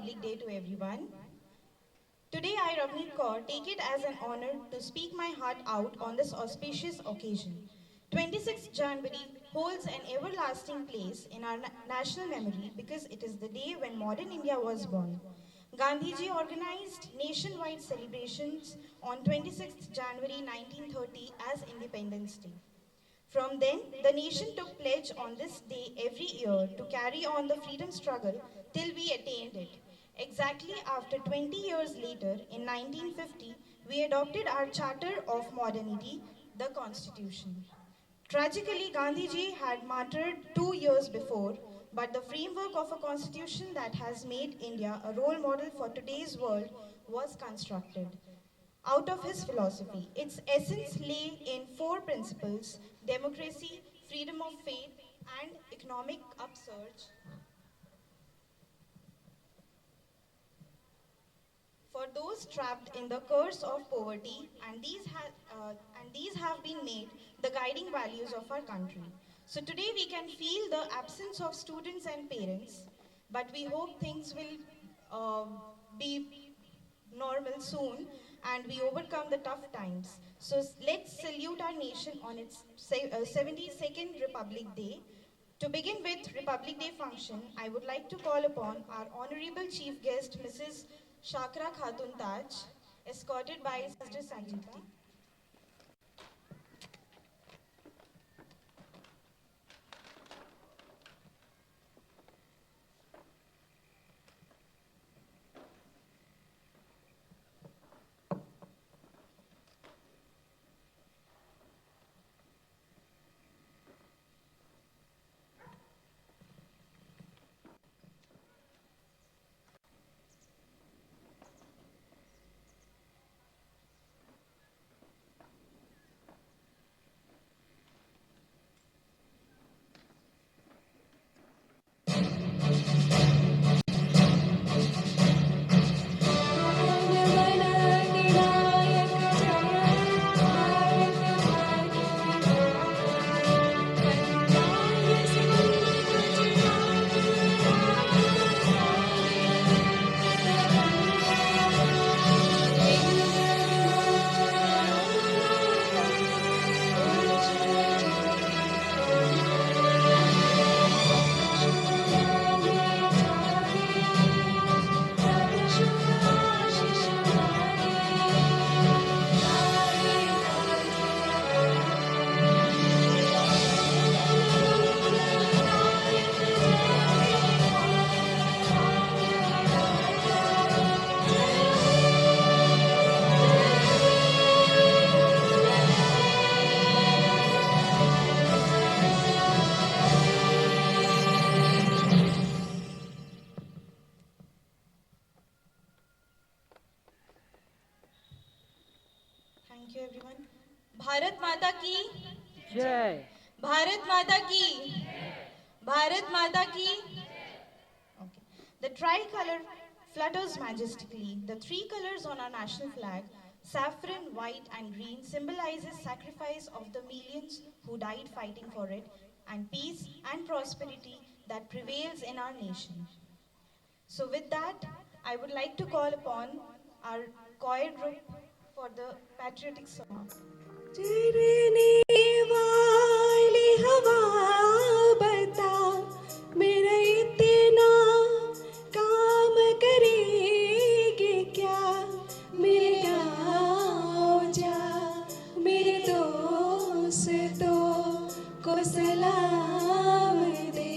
Republic Day to everyone. Today I, Ravneet Kaur, take it as an honor to speak my heart out on this auspicious occasion. 26th January holds an everlasting place in our national memory because it is the day when modern India was born. Gandhiji organized nationwide celebrations on 26th January 1930 as Independence Day. From then, the nation took pledge on this day every year to carry on the freedom struggle till we attained it. Exactly after 20 years later, in 1950, we adopted our charter of modernity, the Constitution. Tragically, Gandhiji had martyred 2 years before, but the framework of a constitution that has made India a role model for today's world was constructed out of his philosophy. Its essence lay in four principles: democracy, freedom of faith, and economic upsurge for those trapped in the curse of poverty, and these have been made the guiding values of our country. So today we can feel the absence of students and parents, but we hope things will be normal soon and we overcome the tough times. So let's salute our nation on its 72nd Republic Day. To begin with Republic Day function, I would like to call upon our Honorable Chief Guest, Mrs. Shakra Khatun Taj, escorted by Sister Sanjiti. Thank you, everyone. Bharat Mata ki Jai. Bharat Mata ki Bharat Mata ki. Okay. The tricolor flutters majestically. The three colors on our national flag, saffron, white, and green, symbolizes sacrifice of the millions who died fighting for it, and peace and prosperity that prevails in our nation. So with that, I would like to call upon our choir group for the patriotic song. चरने वाली हवा बता मेरा इतना काम करेगी क्या मेरे गाँव जा मेरे दोस्तों को सलाम दे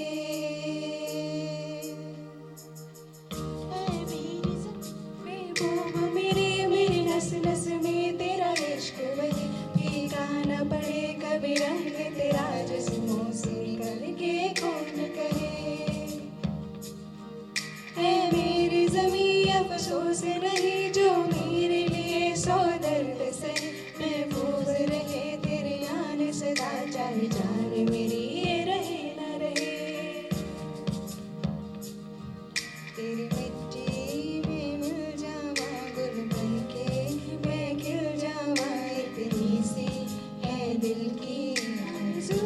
महबूब मेरे नस नस में तेरा इश्क बहे फीका न पड़े कभी रंग तेरा जिस्मों से निकल के कौन कहे है मेरी ज़मीं अफसोस नहीं जो मेरे लिए सौ दर्द से महफूज रहे तेरे आने सदा चाहे जान मेरी ये रहे न रहे तेरी मिट्टी में मिल जावा गुल बन के मैं खिल जावा इतनी सी है दिल की आरज़ू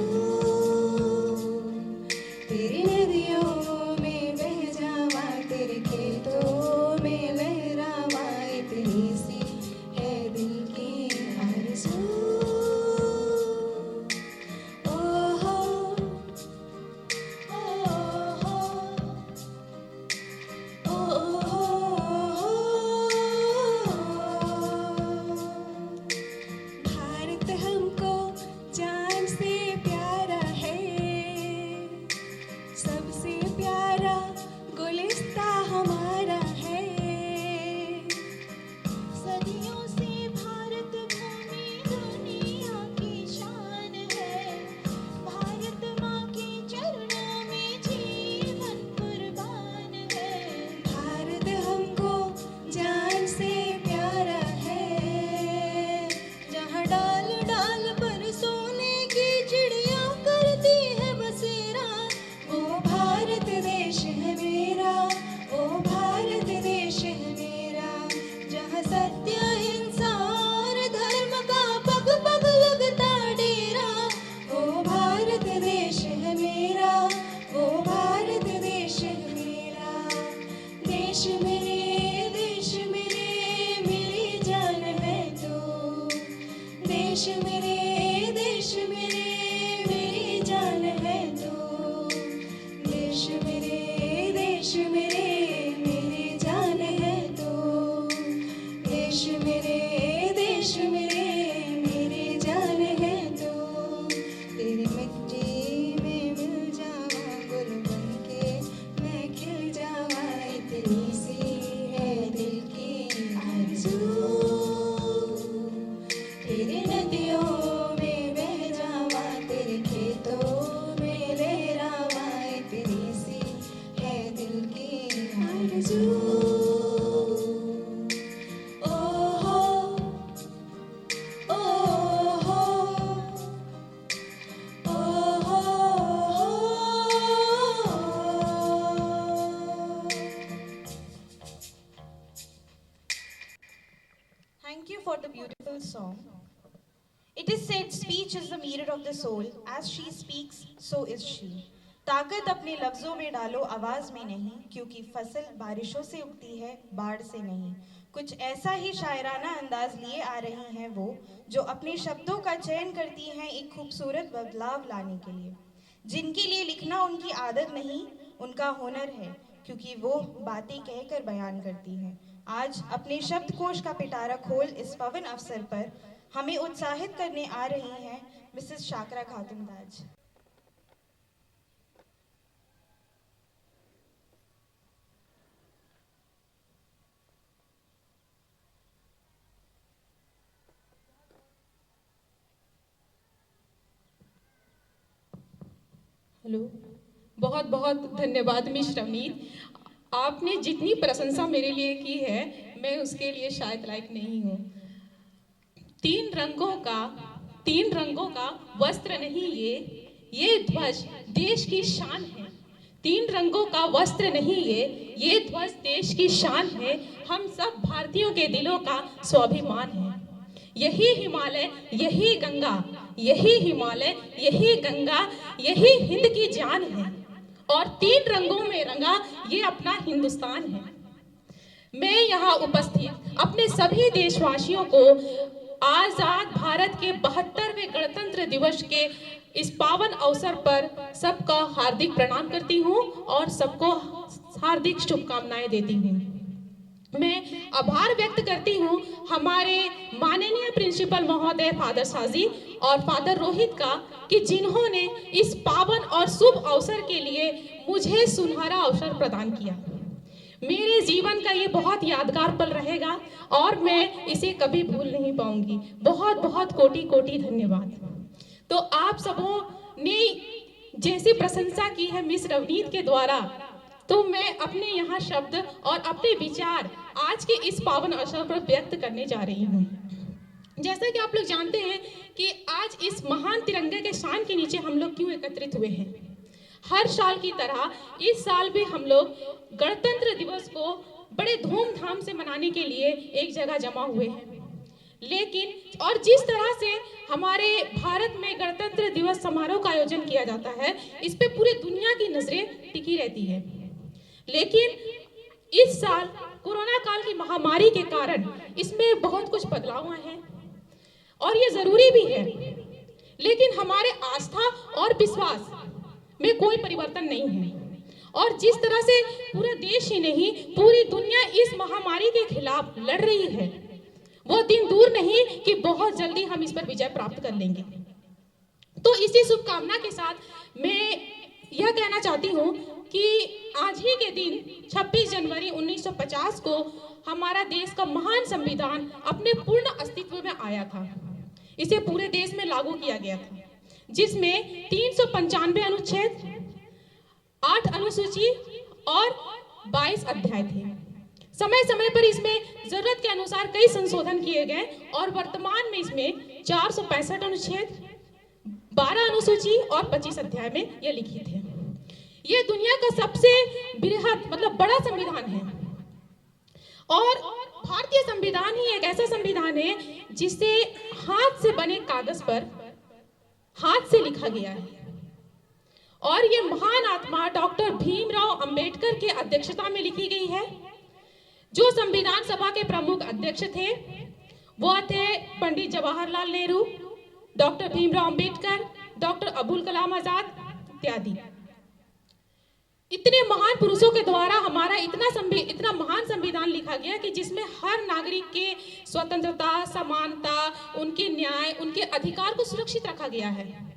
तेरी नदियों में बह जावा तेरे खेतों देश मेरे मेरी जान है तू। देश मेरे मेरी जान है तू। देश मेरे मेरी जान है तू। तेरी मिट्टी में मिल जावा गुल बनके मैं खिल जावा, इतनी सी है दिल की आरज़ू। तेरे नदियों में बह जावा, तेरे खेतों में लहरावा, इतनी सी है दिल की आरज़ू। ओहो ओहो Thank you for the beautiful song. It is said speech is the mirror of the soul. As she speaks, so is she. ताकत अपने लफ्जों में डालो, आवाज में नहीं, क्योंकि फसल बारिशों से उगती है, बाढ़ से नहीं। कुछ ऐसा ही शायराना अंदाज लिए आ रही हैं वो, जो अपने शब्दों का चयन करती हैं एक खूबसूरत बदलाव लाने के लिए। जिनके लिए लिखना उनकी आदत नहीं, उनका हुनर है, क्योंकि वो बातें कहकर बयान करती हैं। आज अपने शब्दकोश का पिटारा खोल इस पवन अवसर पर हमें उत्साहित करने आ रही हैं मिसेस शाकरा खातून ताज। हेलो, बहुत बहुत धन्यवाद मिस रवनीत। आपने जितनी प्रशंसा मेरे लिए की है, मैं उसके लिए शायद लायक नहीं हूँ। तीन रंगों का वस्त्र नहीं ये ध्वज देश की शान है। तीन रंगों का वस्त्र नहीं ये ध्वज देश की शान है। हम सब भारतीयों के दिलों का स्वाभिमान है। यही हिमालय, यही गंगा, यही हिमालय, यही गंगा, यही हिंद की जान है। और तीन रंगों में रंगा ये अपना हिंदुस्तान है। मैं यहाँ उपस्थित अपने सभी देशवासियों को आजाद भारत के 72वें गणतंत्र दिवस के इस पावन अवसर पर सबका हार्दिक प्रणाम करती हूँ और सबको हार्दिक शुभकामनाएं देती हूँ। मैं आभार व्यक्त करती हूँ हमारे माननीय प्रिंसिपल महोदय फादर साजी और फादर रोहित का, कि जिन्होंने इस पावन और शुभ अवसर के लिए मुझे सुनहरा अवसर प्रदान किया। मेरे जीवन का ये बहुत यादगार पल रहेगा और मैं इसे कभी भूल नहीं पाऊंगी। बहुत बहुत कोटि कोटि धन्यवाद। तो आप सबों ने जैसी प्रशंसा की है मिस रवनीत के द्वारा, तो मैं अपने यहाँ शब्द और अपने विचार आज के इस पावन अवसर पर व्यक्त करने जा रही हूँ। जैसा कि आप लोग जानते हैं कि आज इस महान तिरंगे के शान के नीचे हम लोग क्यों एकत्रित हुए हैं। हर साल की तरह इस साल भी हम लोग गणतंत्र दिवस को बड़े धूमधाम से मनाने के लिए एक जगह जमा हुए हैं। लेकिन और जिस तरह से हमारे भारत में गणतंत्र दिवस समारोह का आयोजन किया जाता है, इस पे पूरी दुनिया की नजरें टिकी रहती है। लेकिन इस साल कोरोना काल की महामारी के कारण इसमें बहुत कुछ बदलाव आए हैं और ये जरूरी भी है। लेकिन हमारे आस्था और विश्वास में कोई परिवर्तन नहीं है और जिस तरह से पूरा देश ही नहीं पूरी दुनिया इस महामारी के खिलाफ लड़ रही है, वो दिन दूर नहीं कि बहुत जल्दी हम इस पर विजय प्राप्त कर लेंगे। तो इसी शुभकामना के साथ मैं यह कहना चाहती हूँ कि आज ही के दिन 26 जनवरी 1950 को हमारा देश का महान संविधान अपने पूर्ण अस्तित्व में आया था। इसे पूरे देश में लागू किया गया था, जिसमें 395 अनुच्छेद, 8 अनुसूची और 22 अध्याय थे। समय समय पर इसमें जरूरत के अनुसार कई संशोधन किए गए और वर्तमान में इसमें 465 अनुच्छेद, 12 अनुसूची और 25 अध्याय में यह लिखित है। ये दुनिया का सबसे बृहद मतलब बड़ा संविधान है और भारतीय संविधान ही एक ऐसा संविधान है जिसे हाथ से बने कागज पर हाथ से लिखा गया है। और ये महान आत्मा डॉक्टर भीमराव अंबेडकर के अध्यक्षता में लिखी गई है, जो संविधान सभा के प्रमुख अध्यक्ष थे। वो थे पंडित जवाहरलाल नेहरू, डॉक्टर भीमराव अंबेडकर, डॉक्टर अबुल कलाम आजाद इत्यादि। इतने महान पुरुषों के द्वारा हमारा इतना महान संविधान लिखा गया कि जिसमें हर नागरिक के स्वतंत्रता, समानता, उनके न्याय, उनके अधिकार को सुरक्षित रखा गया है।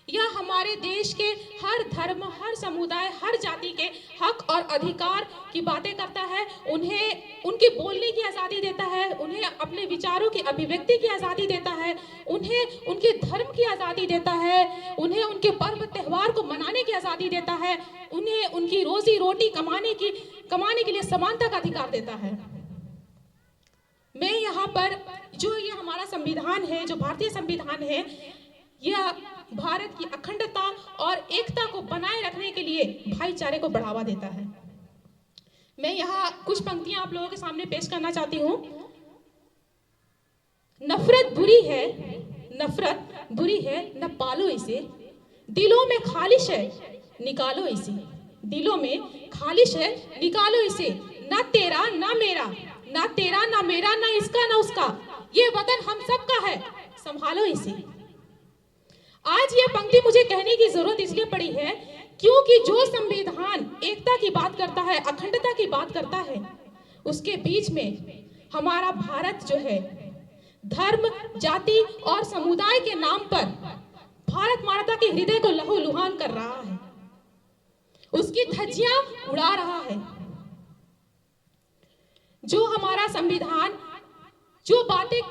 यह हमारे देश के हर धर्म, हर समुदाय, हर जाति के हक और अधिकार की बातें करता है। उन्हें उनके बोलने की आज़ादी देता है, उन्हें अपने विचारों की अभिव्यक्ति की आज़ादी देता है, उन्हें उनके धर्म की आज़ादी देता है, उन्हें उनके पर्व त्यौहार को मनाने की आज़ादी देता है, उन्हें उनकी रोजी रोटी कमाने के लिए समानता का अधिकार देता है। मैं यहाँ पर जो ये हमारा संविधान है, जो भारतीय संविधान है, यह भारत की अखंडता और एकता को बनाए रखने के लिए भाईचारे को बढ़ावा देता है। मैं यहाँ कुछ पंक्तियां आप लोगों के सामने पेश करना चाहती हूँ। नफरत बुरी है, न पालो इसे, दिलों में खालिश है, निकालो इसे, दिलों में खालिश है, निकालो इसे, ना तेरा ना मेरा, ना तेरा ना मेरा, ना इसका ना उसका, ये वतन हम सबका है, संभालो इसे। आज ये पंक्ति मुझे कहने की जरूरत इसलिए पड़ी है क्योंकि जो संविधान एकता की बात करता है, अखंडता की बात करता है, उसके बीच में हमारा भारत जो है धर्म, जाति और समुदाय के नाम पर भारत माता के हृदय को लहूलुहान कर रहा है, उसकी धज्जियां उड़ा रहा है। जो हमारा संविधान, जो बातें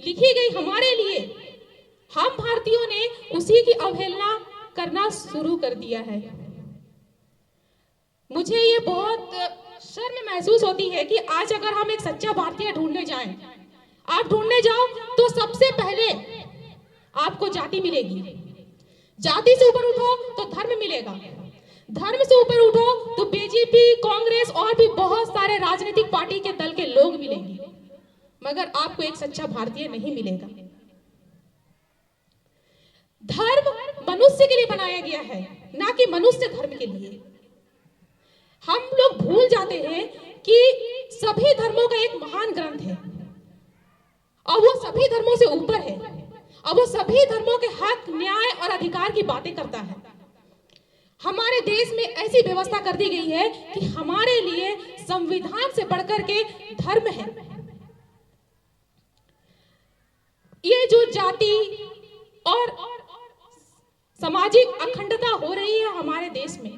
लिखी गई हमारे लिए, हम भारतीयों ने उसी की अवहेलना करना शुरू कर दिया है। मुझे ये बहुत शर्म महसूस होती है कि आज अगर हम एक सच्चा भारतीय ढूंढने जाएं, आप ढूंढने जाओ तो सबसे पहले आपको जाति मिलेगी, जाति से ऊपर उठो तो धर्म मिलेगा, धर्म से ऊपर उठो तो बीजेपी, कांग्रेस और भी बहुत सारे राजनीतिक पार्टी के दल के लोग मिलेंगे, मगर आपको एक सच्चा भारतीय नहीं मिलेगा। धर्म मनुष्य के लिए बनाया गया है, ना कि मनुष्य धर्म के लिए। हम लोग भूल जाते हैं कि सभी धर्मों का एक महान ग्रंथ है और वो सभी धर्मों से ऊपर है और वो सभी धर्मों के हक, न्याय और अधिकार की बातें करता है। हमारे देश में ऐसी व्यवस्था कर दी गई है कि हमारे लिए संविधान से बढ़कर के धर्म है। ये जो जाति और सामाजिक अखंडता हो रही है हमारे देश में,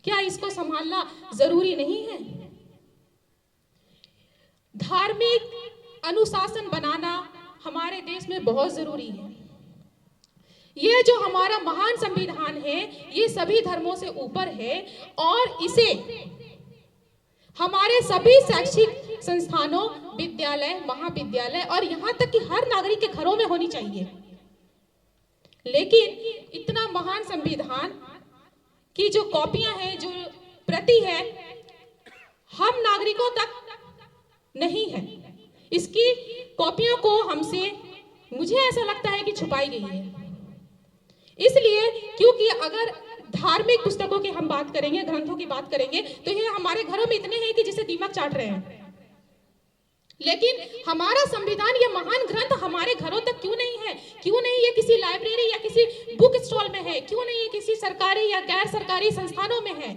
क्या इसको संभालना जरूरी नहीं है? धार्मिक अनुशासन बनाना हमारे देश में बहुत जरूरी है। ये जो हमारा महान संविधान है, ये सभी धर्मों से ऊपर है और इसे हमारे सभी शैक्षिक संस्थानों, विद्यालय, महाविद्यालय और यहाँ तक कि हर नागरिक के घरों में होनी चाहिए। लेकिन इतना महान संविधान की जो कॉपियां हैं, जो प्रति है, हम नागरिकों तक नहीं है। इसकी कॉपियों को हमसे, मुझे ऐसा लगता है कि छुपाई गई है। इसलिए क्योंकि अगर धार्मिक पुस्तकों की हम बात करेंगे, ग्रंथों की बात करेंगे, तो ये हमारे घरों में इतने हैं कि जिसे दीमक चाट रहे हैं। लेकिन हमारा संविधान, ये महान ग्रंथ हमारे घरों तक क्यों नहीं है? क्यों नहीं ये किसी लाइब्रेरी या किसी बुक स्टॉल में है? क्यों नहीं ये किसी सरकारी या गैर सरकारी संस्थानों में है?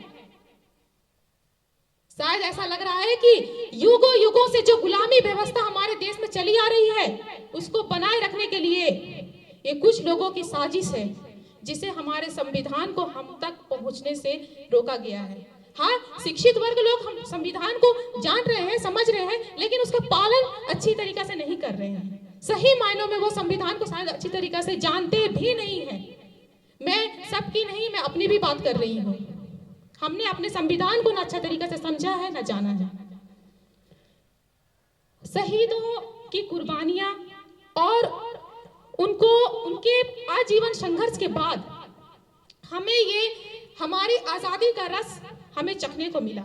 शायद ऐसा लग रहा है कि युगों युगों से जो गुलामी व्यवस्था हमारे देश में चली आ रही है, उसको बनाए रखने के लिए ये कुछ लोगों की साजिश है, जिसे हमारे संविधान को हम तक पहुंचने से रोका गया है। हाँ, शिक्षित वर्ग लोग हम संविधान को जान रहे हैं, समझ रहे हैं, लेकिन उसका पालन अच्छी तरीके से नहीं कर रहे हैं। सही मायनों में वो संविधान को शायद अच्छी तरीके से जानते भी नहीं है। मैं सबकी नहीं, मैं अपनी भी बात कर रही हूँ। हमने अपने संविधान को ना अच्छा तरीके से समझा है, ना जाना है। शहीदों की कुर्बानियां और उनके आजीवन संघर्ष के बाद हमें ये हमारी आजादी का रस हमें चखने को मिला।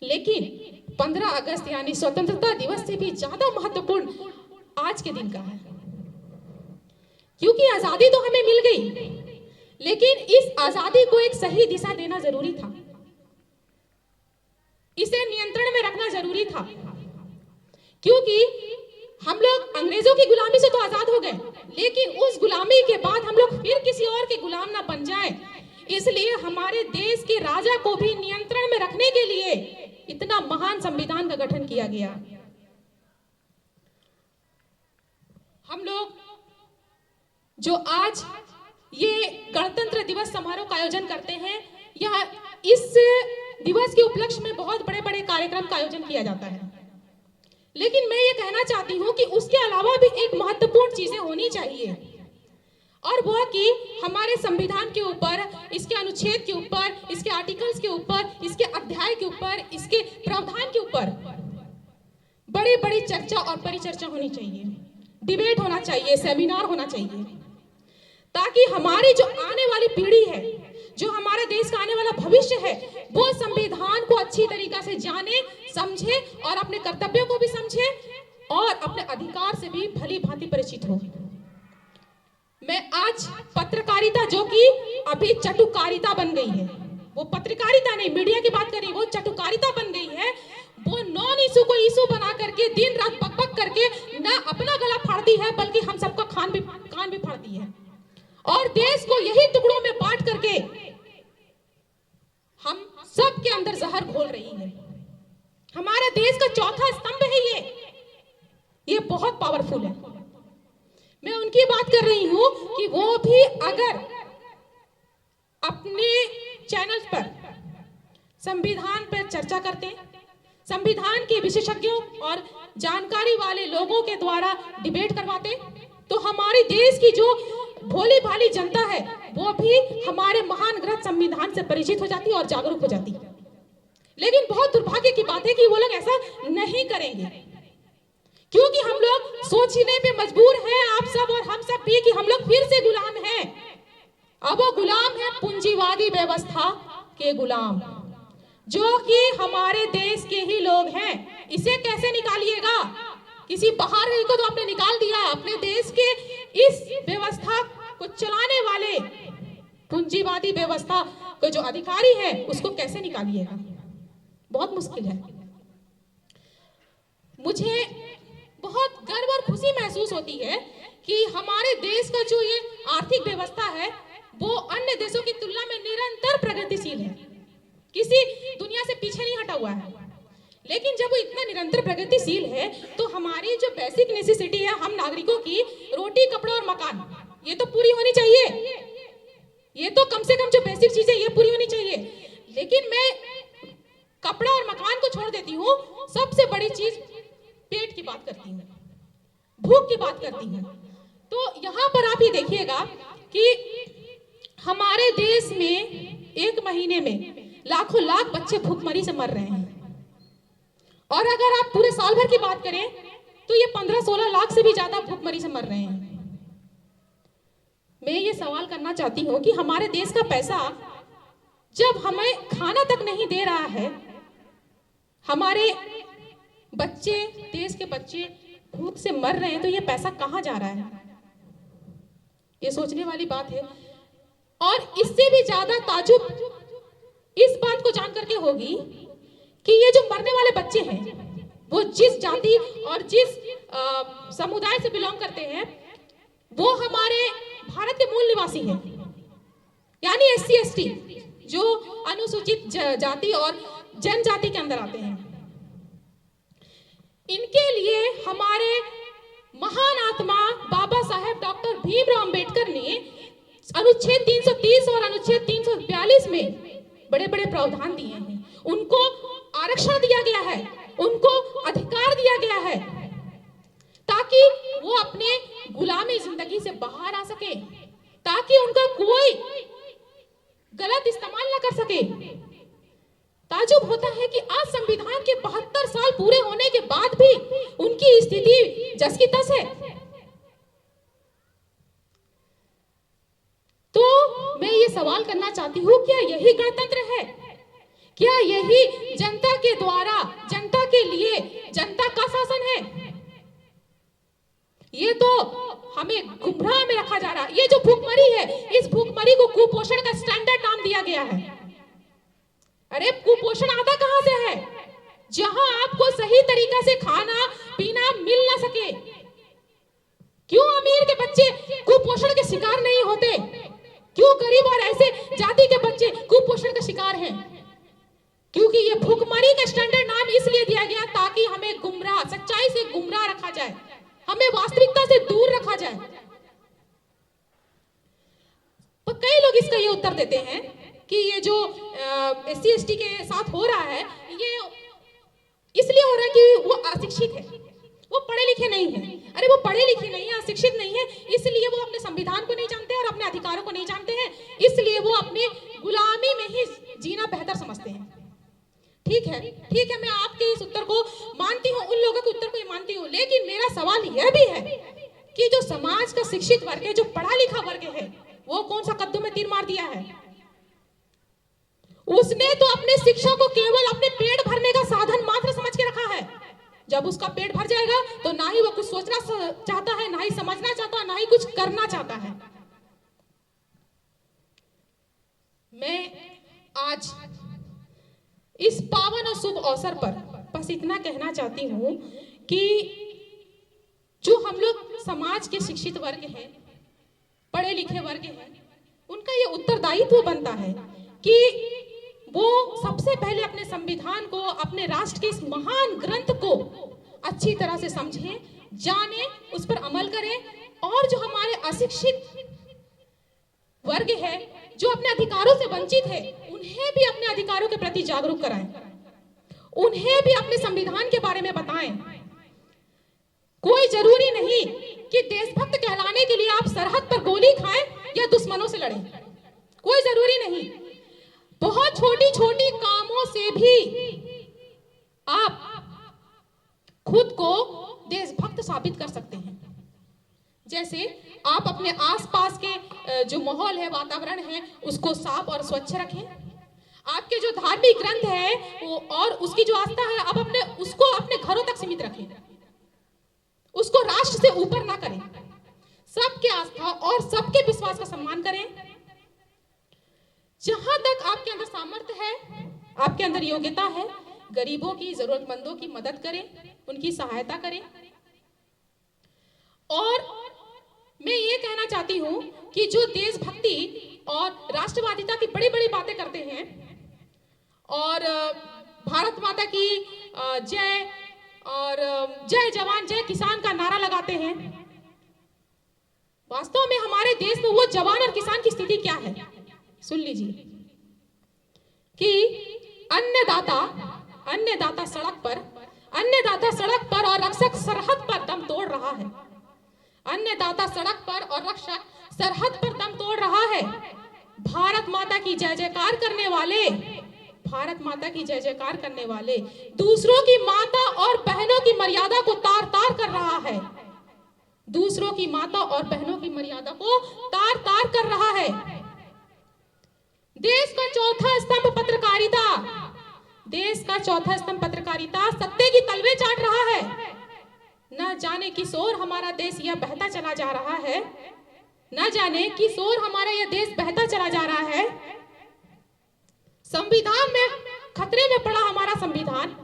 लेकिन 15 अगस्त यानी स्वतंत्रता दिवस से भी ज्यादा महत्वपूर्ण आज के दिन का है, क्योंकि आजादी तो हमें मिल गई, लेकिन इस आजादी को एक सही दिशा देना जरूरी था, इसे नियंत्रण में रखना जरूरी था। क्योंकि हम लोग अंग्रेजों की गुलामी से तो आजाद हो गए, लेकिन उस गुलामी के बाद हम लोग फिर किसी और के गुलाम ना बन जाएं, इसलिए हमारे देश के राजा को भी नियंत्रण में रखने के लिए इतना महान संविधान का गठन किया गया। हम लोग जो आज ये गणतंत्र दिवस समारोह का आयोजन करते हैं, या इस दिवस के उपलक्ष्य में बहुत बड़े बड़े कार्यक्रम का आयोजन किया जाता है, लेकिन मैं ये कहना चाहती हूँ कि उसके अलावा भी एक महत्वपूर्ण चीजें होनी चाहिए, और वह कि हमारे संविधान के ऊपर, इसके अनुच्छेद के ऊपर, इसके आर्टिकल्स के ऊपर, इसके अध्याय के ऊपर, इसके प्रावधान के ऊपर बड़ी बड़ी चर्चा और परिचर्चा होनी चाहिए, डिबेट होना चाहिए, सेमिनार होना चाहिए, ताकि हमारी जो आने वाली पीढ़ी है, जो हमारे देश का आने वाला भविष्य है, वो संविधान को अच्छी तरीका से जाने, समझे और अपने कर्तव्यों को भी समझे और अपने अधिकार से भी भली भांति परिचित हो। मैं आज पत्रकारिता, जो कि अभी चटुकारिता बन गई है, वो पत्रकारिता नहीं, मीडिया की बात करें, वो चटुकारिता बन गई है। वो नॉन इशू को इशू बना करके दिन रात बकबक करके ना अपना गला फाड़ती है, बल्कि हम सबका कान भी फाड़ती है, और देश को यही टुकड़ों में बांट करके हम सब के अंदर जहर घोल रही है। हमारे देश का चौथा स्तंभ है ये बहुत पावरफुल है। मैं उनकी बात कर रही हूं कि वो भी अगर अपने चैनल पर संविधान पर चर्चा करते, संविधान के विशेषज्ञों और जानकारी वाले लोगों के द्वारा डिबेट करवाते, तो हमारे देश की जो भोली भाली जनता है वो भी हमारे महान ग्रंथ संविधान से परिचित हो जाती और जागरूक हो जाती। लेकिन बहुत दुर्भाग्य की बात है कि वो लोग ऐसा नहीं करेंगे, क्योंकि हम लोग सोचने पे मजबूर हैं, आप सब और हम सब भी, कि हम लोग फिर से गुलाम हैं। अब वो गुलाम है पूंजीवादी व्यवस्था के गुलाम, जो कि हमारे देश के ही लोग हैं। इसे कैसे निकालिएगा? किसी बाहर को तो आपने निकाल दिया, अपने देश के इस व्यवस्था को चलाने वाले पूंजीवादी व्यवस्था को जो अधिकारी है उसको कैसे निकालिएगा? बहुत मुश्किल है। मुझे बहुत गर्व और खुशी महसूस होती है कि हमारे देश का जो ये आर्थिक व्यवस्था है वो अन्य देशों की तुलना में निरंतर प्रगतिशील है, किसी दुनिया से पीछे नहीं हटा हुआ है। लेकिन जब वो इतना निरंतर प्रगतिशील है तो हमारी जो बेसिक नेसेसिटी है हम नागरिकों की, रोटी कपड़ा और मकान, ये तो पूरी होनी चाहिए। ये तो कम से कम जो बेसिक चीजें ये पूरी होनी चाहिए। लेकिन मैं कपड़ा और मकान को छोड़ देती हूँ, सबसे बड़ी चीज पेट की बात करती हूँ, भूख की बात करती हूँ। तो यहाँ पर आप ये देखिएगा कि हमारे देश में एक महीने में लाखों लाख बच्चे भूखमरी से मर रहे हैं, और अगर आप पूरे साल भर की बात करें तो ये 15-16 लाख से भी ज्यादा भूखमरी से मर रहे हैं। मैं ये सवाल करना चाहती हूँ कि हमारे देश का पैसा जब हमें खाना तक नहीं दे रहा है, हमारे बच्चे, देश के बच्चे भूख से मर रहे हैं, तो ये पैसा कहाँ जा रहा है? ये सोचने वाली बात है। और इससे भी ज्यादा ताजुब इस बात को जान करके होगी कि ये जो मरने वाले बच्चे हैं वो जिस जाति और जिस समुदाय से बिलोंग करते हैं वो हमारे भारत के मूल निवासी हैं, यानी SC ST, जो अनुसूचित जाति और जनजाति के अंदर आते हैं। इनके लिए हमारे महान आत्मा बाबा साहेब डॉक्टर भीमराव अंबेडकर ने अनुच्छेद 330 और अनुच्छेद 342 में बड़े बड़े प्रावधान दिए हैं। उनको आरक्षण दिया गया है, उनको अधिकार दिया गया है, ताकि वो अपने गुलामी जिंदगी से बाहर आ सके, ताकि उनका कोई गलत इस्तेमाल ना कर सके। ताजुब होता है कि आज संविधान के 72 साल पूरे होने के बाद भी उनकी स्थिति जस की तस है। तो मैं ये सवाल करना चाहती हूँ, क्या यही गणतंत्र है? क्या यही जनता के द्वारा, जनता के लिए, जनता का शासन है? ये तो हमें गुमराह में रखा जा रहा है। ये जो भूखमरी है, इस भूखमरी को कुपोषण का स्टैंडर्ड नाम दिया गया है। अरे कुपोषण आता कहां से है? जहां आपको सही तरीका से खाना पीना मिल ना सके। क्यों अमीर के बच्चे कुपोषण के शिकार नहीं होते? क्यों गरीब और ऐसे जाति के बच्चे कुपोषण के शिकार हैं? क्योंकि ये भूखमरी का स्टैंडर्ड नाम इसलिए दिया गया ताकि हमें गुमराह, सच्चाई से गुमराह रखा जाए, हमें वास्तविकता से दूर रखा जाए। पर कई लोग इसका ये उत्तर देते हैं कि ये जो SC/ST के साथ हो रहा है, ये इसलिए हो रहा है कि वो अशिक्षित है, वो पढ़े लिखे नहीं है। अरे वो पढ़े लिखे नहीं है, अशिक्षित नहीं है, इसलिए वो अपने संविधान को नहीं जानते और अपने अधिकारों को नहीं जानते हैं, इसलिए वो अपने गुलामी में ही जीना बेहतर समझते हैं। ठीक है, मैं आपके इस उत्तर को मानती हूँ, उन लोगों के उत्तर को मानती हूँ, लेकिन मेरा सवाल यह भी है कि जो समाज का शिक्षित वर्ग है, जो पढ़ा लिखा वर्ग है, वो कौन सा कद्दू में तीर मार दिया है? उसने तो अपने शिक्षा को केवल अपने पेट भरने का साधन मात्र समझ के रखा है। जब उसका पेट भर जाएगा तो ना ही वो कुछ सोचना चाहता है, ना ही समझना चाहता है, ना ही कुछ करना चाहता है। मैं आज इस पावन और शुभ अवसर पर बस इतना कहना चाहती हूं कि जो हम लोग समाज के शिक्षित वर्ग हैं, पढ़े लिखे वर्ग हैं, उनका ये उत्तरदायित्व बनता है कि वो सबसे पहले अपने संविधान को, अपने राष्ट्र के इस महान ग्रंथ को अच्छी तरह से समझें, जानें, उस पर अमल करें। और जो हमारे अशिक्षित वर्ग है, जो अपने अधिकारों से वंचित है, उन्हें भी अपने अधिकारों के प्रति जागरूक कराएं, उन्हें भी अपने संविधान के बारे में बताएं। कोई जरूरी नहीं कि देशभक्त कहलाने के लिए आप सरहद पर गोली खाएं या दुश्मनों से लड़ें, कोई जरूरी नहीं। बहुत छोटी छोटी कामों से भी आप खुद को देशभक्त साबित कर सकते हैं। जैसे आप अपने आसपास के जो माहौल है, वातावरण है, उसको साफ और स्वच्छ रखें। आपके जो धार्मिक ग्रंथ है वो और उसकी जो आस्था है, आप उसको अपने घरों तक सीमित रखें, उसको राष्ट्र से ऊपर ना करें। सबके आस्था और सबके विश्वास का सम्मान करें। जहां तक आपके अंदर सामर्थ्य है, आपके अंदर योग्यता है, गरीबों की, जरूरतमंदों की मदद करें, उनकी सहायता करें। और मैं ये कहना चाहती हूं कि जो देशभक्ति और राष्ट्रवादिता की बड़ी बड़ी बातें करते हैं और भारत माता की जय और जय जवान जय किसान का नारा लगाते हैं, वास्तव में हमारे देश में वो जवान और किसान की स्थिति क्या है? सुन लीजिए कि अन्नदाता सड़क पर और रक्षक सरहद पर दम तोड़ रहा है। अन्नदाता सड़क पर और रक्षक सरहद पर दम तोड़ रहा है। भारत माता की जय जयकार करने वाले, भारत माता की जय जयकार करने वाले दूसरों की माता और बहनों की मर्यादा को तार तार कर रहा है। दूसरों की माता और बहनों की मर्यादा को तार तार कर रहा है। देश का चौथा स्तंभ पत्रकारिता, देश का चौथा स्तंभ पत्रकारिता सत्य की तलवे चाट रहा है। न जाने किस ओर हमारा देश यह बहता चला जा रहा है, न जाने किस ओर हमारा यह देश बहता चला जा रहा है। संविधान में खतरे में पड़ा हमारा संविधान,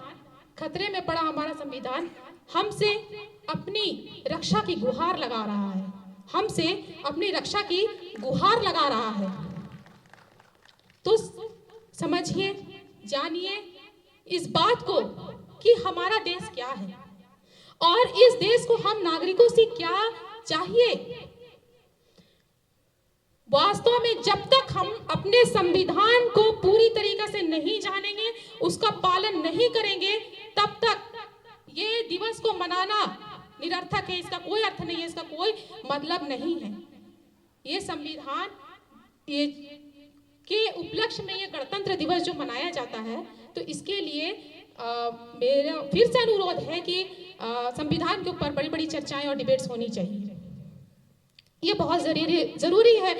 खतरे में पड़ा हमारा संविधान हमसे अपनी रक्षा की गुहार लगा रहा है, हमसे अपनी रक्षा की गुहार लगा रहा है। तो समझिए, जानिए इस बात को कि हमारा देश क्या है और इस देश को हम नागरिकों से क्या चाहिए। वास्तव में जब तक हम अपने संविधान को पूरी तरीके से नहीं जानेंगे, उसका पालन नहीं करेंगे, तब तक ये दिवस को मनाना निरर्थक है, इसका कोई अर्थ नहीं है, इसका कोई मतलब नहीं है। ये संविधान ये के उपलक्ष्य में ये गणतंत्र दिवस जो मनाया जाता है, तो इसके लिए मेरा फिर से अनुरोध है कि संविधान के ऊपर बड़ी बड़ी चर्चाएं और डिबेट्स होनी चाहिए। ये बहुत जरूरी है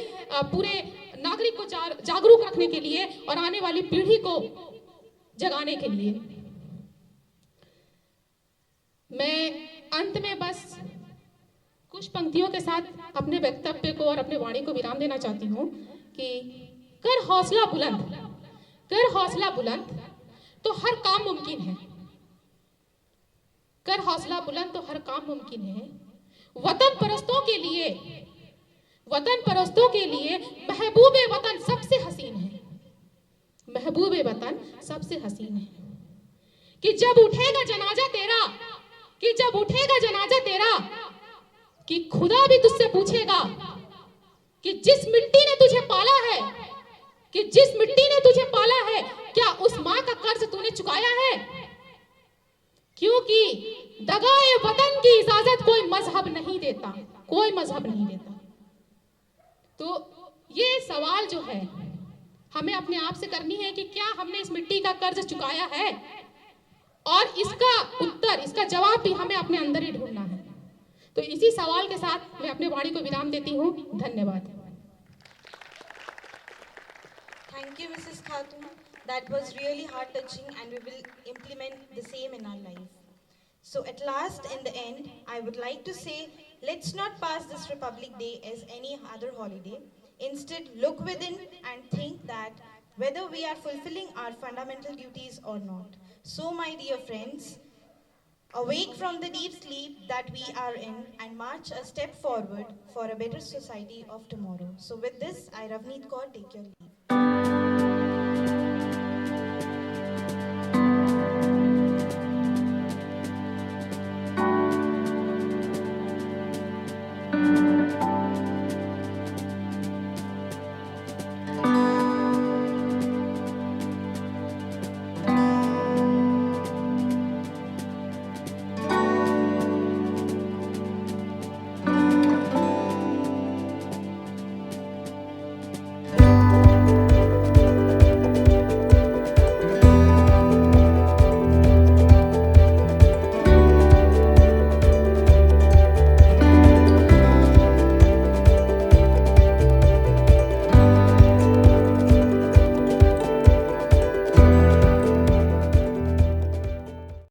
पूरे नागरिक को जागरूक रखने के लिए और आने वाली पीढ़ी को जगाने के लिए। मैं अंत में बस कुछ पंक्तियों के साथ अपने वक्तव्य को और अपने वाणी को विराम देना चाहती हूँ कि कर हौसला बुलंद तो हर काम मुमकिन है। कर हौसला बुलंद तो हर काम मुमकिन है। वतन परस्तों के लिए, वतन परस्तों के लिए महबूबे वतन सबसे हसीन है, महबूबे वतन सबसे हसीन है। कि जब उठेगा जनाजा तेरा, कि जब उठेगा जनाजा तेरा, कि खुदा भी तुझसे पूछेगा कि जिस मिट्टी ने तुझे पाला है, कि जिस मिट्टी ने तुझे पाला है, क्या उस माँ का कर्ज तूने चुकाया है? क्योंकि दगाए वतन की इजाजत कोई मजहब नहीं देता, कोई मजहब नहीं देता। तो ये सवाल जो है हमें अपने आप से करनी है कि क्या हमने इस मिट्टी का कर्ज चुकाया है, और इसका उत्तर, इसका जवाब भी हमें अपने अंदर ही ढूंढना है। तो इसी सवाल के साथ मैं अपने वाणी को विराम देती हूँ। धन्यवाद। Thank you, Mrs. Khatun. That was really heart-touching, and we will implement the same in our life. So at last, in the end, I would like to say, let's not pass this Republic Day as any other holiday. Instead, look within and think that whether we are fulfilling our fundamental duties or not. So, my dear friends, awake from the deep sleep that we are in and march a step forward for a better society of tomorrow. So with this, I, Ravneet Kaur, take your leave.